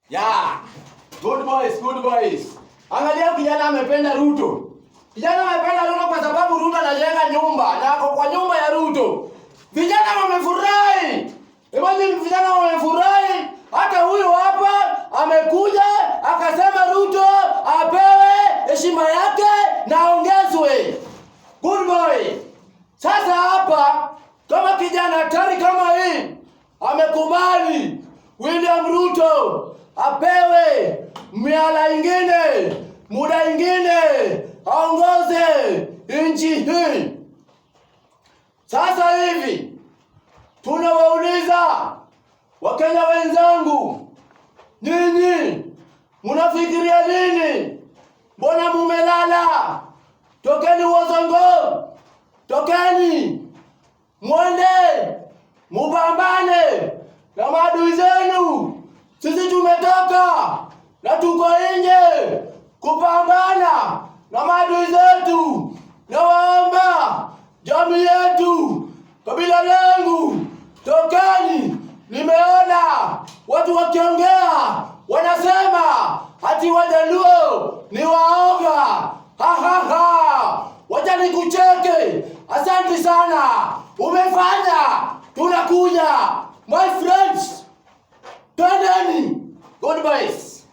Yeah. Good boys, good boys. Angalia kijana amependa Ruto. Kijana amependa Ruto kwa sababu Ruto anajenga nyumba na ako kwa nyumba ya Ruto. Vijana wamefurahi. Imagine vijana wamefurahi. Hata huyu hapa amekuja akasema Ruto apewe heshima yake na aongezwe. Good boy. Sasa hapa kama kijana hatari kama hii amekubali William Ruto apewe miala ingine, muda ingine, aongoze nchi hii. Sasa hivi tunawauliza Wakenya wenzangu, nyinyi mnafikiria nini? Mbona mumelala? Tokeni wazongo, tokeni mwende mupambane na maadui zenu. Sisi tumetoka na tuko nje kupambana na maadui zetu. Nawaomba jamii yetu, kabila langu, tokeni. Nimeona watu wakiongea wanasema ati Wajaluo ni waoga. Ha ha ha. Wacha nikucheke. Asante sana. Umefanya. Tunakuja. My friends. Twendeni. Good boys.